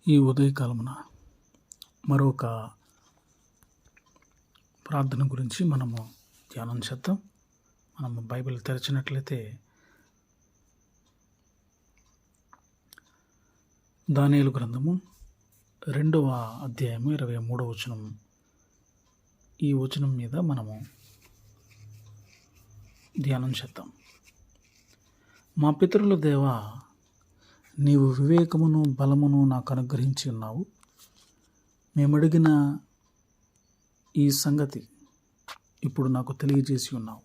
ఈ ఉదయకాలమున మరొక ప్రార్థన గురించి మనము ధ్యానం చేద్దాం. మనము బైబిల్ తెరచినట్లయితే దానియేలు గ్రంథము 2వ అధ్యాయము 23వ వచనం. ఈ వచనం మీద మనము ధ్యానం చేద్దాం. మా పితరుల దేవా, నీవు వివేకమును బలమును నాకు అనుగ్రహించి ఉన్నావు. మేమడిగిన ఈ సంగతి ఇప్పుడు నాకు తెలియజేసి ఉన్నావు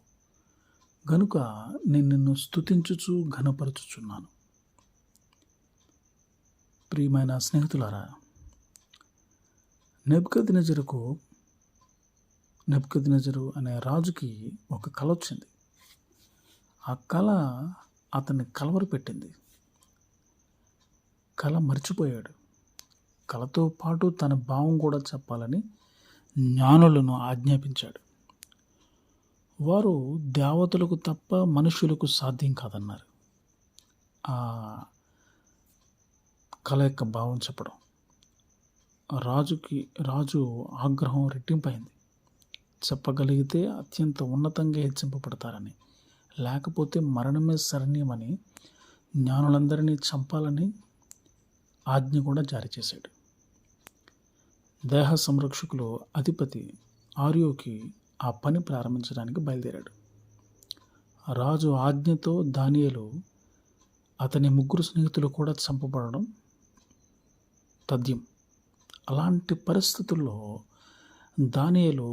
గనుక నేను నిన్ను స్తుతించుచు ఘనపరచుచున్నాను. ప్రియమైన స్నేహితులారా, నెబుకద్నెజరు అనే రాజుకి ఒక కల వచ్చింది. ఆ కళ అతన్ని కలవరపెట్టింది. కళ మర్చిపోయాడు. కళతో పాటు తన భావం కూడా చెప్పాలని జ్ఞానులను ఆజ్ఞాపించాడు. వారు దేవతలకు తప్ప మనుషులకు సాధ్యం కాదన్నారు. ఆ కళ యొక్క భావం చెప్పడం రాజు ఆగ్రహం రెట్టింపైంది. చెప్పగలిగితే అత్యంత ఉన్నతంగా హెచ్చింపబడతారని, లేకపోతే మరణమే శరణ్యమని జ్ఞానులందరినీ చంపాలని ఆజ్ఞ కూడా జారీ చేశాడు. దేహ సంరక్షకులు అధిపతి ఆర్యోకి ఆ పని ప్రారంభించడానికి బయలుదేరాడు. రాజు ఆజ్ఞతో దానియేలు అతని 3 స్నేహితులు కూడా చంపబడడం తథ్యం. అలాంటి పరిస్థితుల్లో దానియేలు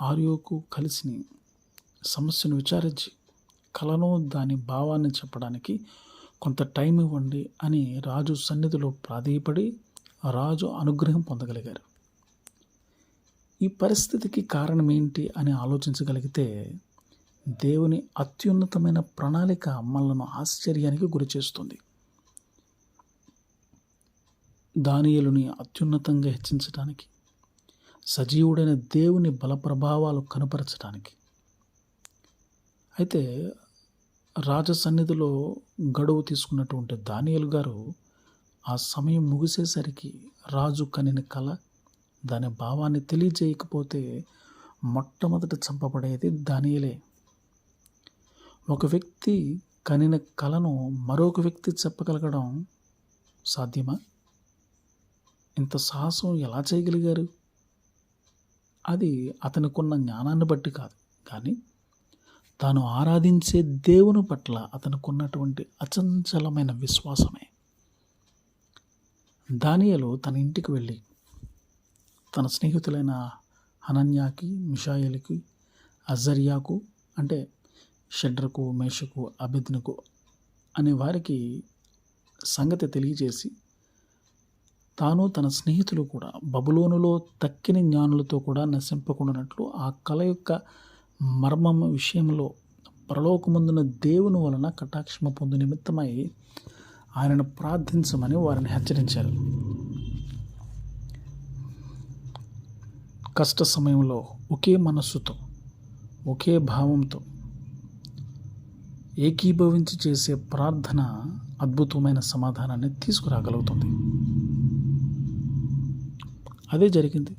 ఆర్యోకు కలిసి సమస్యను విచారించి కలను దాని భావాన్ని చెప్పడానికి కొంత టైం ఇవ్వండి అని రాజు సన్నిధిలో ప్రాధేయపడి రాజు అనుగ్రహం పొందగలిగారు. ఈ పరిస్థితికి కారణం ఏంటి అని ఆలోచించగలిగితే దేవుని అత్యున్నతమైన ప్రణాళిక మనలను ఆశ్చర్యానికి గురిచేస్తుంది. దానియేలుని అత్యున్నతంగా హెచ్చించడానికి, సజీవుడైన దేవుని బలప్రభావాలు కనుపరచడానికి. అయితే రాజసన్నిధిలో గడువు తీసుకున్నటువంటి దానియేలు గారు ఆ సమయం ముగిసేసరికి రాజు కనిన కల దాని భావాన్ని తెలియజేయకపోతే మొట్టమొదట చంపబడేది దానియేలే. ఒక వ్యక్తి కనిన కలను మరొక వ్యక్తి చెప్పగలగడం సాధ్యమా? ఇంత సాహసం ఎలా చేయగలిగారు? అది అతనికున్న జ్ఞానాన్ని బట్టి కాదు, కానీ తాను ఆరాధించే దేవుని పట్ల అతనుకున్నటువంటి అచంచలమైన విశ్వాసమే. దానియేలు తన ఇంటికి వెళ్ళి తన స్నేహితులైన హనన్యాకి, మిషాయేలుకి, అజర్యాకు, అంటే షడ్రకు, మేషకు, అబేద్నెగో అనే వారికి సంగతి తెలియజేసి తాను తన స్నేహితులు కూడా బబులోనులో తక్కిన జ్ఞానులతో కూడా నశింపకుండానట్లు ఆ కళ యొక్క మర్మం విషయంలో పరలోకమందున దేవుని వలన కటాక్షమ పొందు నిమిత్తమై ఆయనను ప్రార్థించమని వారిని హెచ్చరించారు. కష్ట సమయంలో ఒకే మనస్సుతో, ఒకే భావంతో ఏకీభవించి చేసే ప్రార్థన అద్భుతమైన సమాధానాన్ని తీసుకురాగలుగుతుంది. అదే జరిగింది.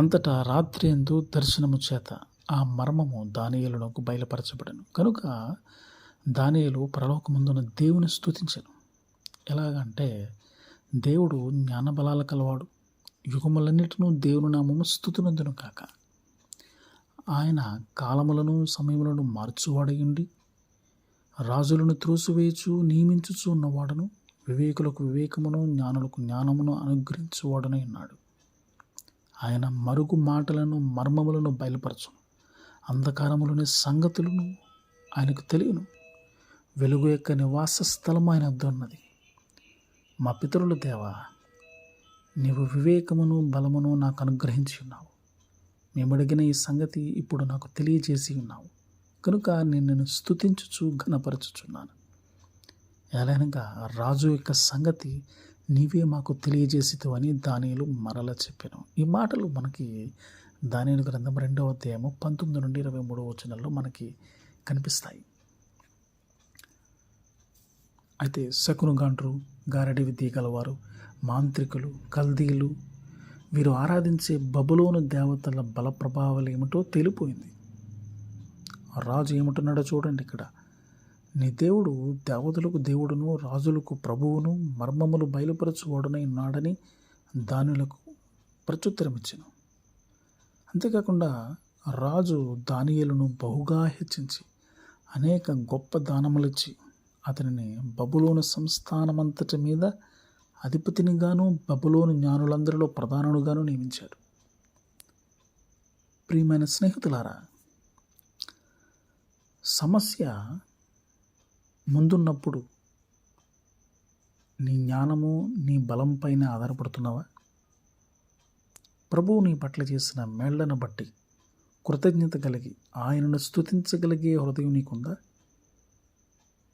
అంతటా రాత్రి యందు దర్శనము చేత ఆ మర్మము దానియేలునకు బయలుపరచబడను. కనుక దానియేలు పరలోకమందున దేవుని స్తుతించెను. ఎలాగంటే, దేవుడు జ్ఞానబలాల కలవాడు, యుగములన్నిటినూ దేవుని నామము స్తుతినందును కాక. ఆయన కాలములను సమయములను మార్చువాడయుండి రాజులను త్రోసివేయచు నియమించుచు ఉన్నవాడను, వివేకులకు వివేకమును జ్ఞానులకు జ్ఞానమును అనుగ్రహించువాడనై ఉన్నాడు. ఆయన మరుగు మాటలను మర్మములను బయలుపరచును. అంధకారములోని సంగతులను ఆయనకు తెలియను. వెలుగు యొక్క నివాస స్థలము ఆయన వద్ద ఉన్నది. మా పితరుల దేవా, నీవు వివేకమును బలమును నాకు అనుగ్రహించి ఉన్నావు. మేమడిగిన ఈ సంగతి ఇప్పుడు నాకు తెలియజేసి ఉన్నావు కనుక నేను నిన్ను స్తుతించుచు ఘనపరచుచున్నాను. ఎలాగనగా రాజు యొక్క సంగతి నీవే మాకు తెలియజేసితో అని దానియేలు మరల చెప్పాను. ఈ మాటలు మనకి దానియేలు గ్రంథం 2వ అధ్యాయము 19 నుండి 23 వచనాల్లో మనకి కనిపిస్తాయి. అయితే శకునుగాండ్రు, గారడి విద్య గలవారు, మాంత్రికులు, కల్దీలు వీరు ఆరాధించే బబులోను దేవతల బల ప్రభావాలు ఏమిటో తేలిపోయింది. రాజు ఏమంటున్నాడో చూడండి ఇక్కడ. నీ దేవుడు దేవతలకు దేవుడును, రాజులకు ప్రభువును, మర్మములు బయలుపరచువాడునై ఉన్నాడని దానిలకు ప్రత్యుత్తరం ఇచ్చెను. అంతేకాకుండా రాజు దానియేలును బహుగా హెచ్చించి అనేక గొప్ప దానములిచ్చి అతనిని బబులోను సంస్థానమంతటి మీద అధిపతినిగాను, బబులోను జ్ఞానులందరిలో ప్రధానుడుగాను నియమించాడు. ప్రియమైన స్నేహితులారా, సమస్య ముందున్నప్పుడు నీ జ్ఞానము, నీ బలం పైన ఆధారపడుతున్నావా? ప్రభువు నీ పట్ల చేసిన మేళ్లను బట్టి కృతజ్ఞత కలిగి ఆయనను స్తుతించగలిగే హృదయం నీకుందా?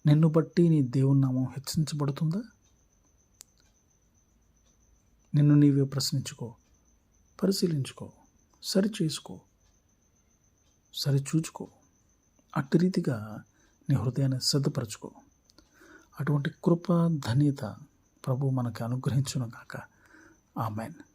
నిన్ను బట్టి నీ దేవుని నామం హెచ్చించబడుతుందా? నిన్ను నీవే ప్రశ్నించుకో, పరిశీలించుకో, సరిచేసుకో, సరిచూచుకో. అట్టి రీతిగా నీ హృదయాన్ని సిద్ధపరచుకో. అటువంటి కృప, ధన్యత ప్రభు మనకు అనుగ్రహించును గాక. ఆమేన్.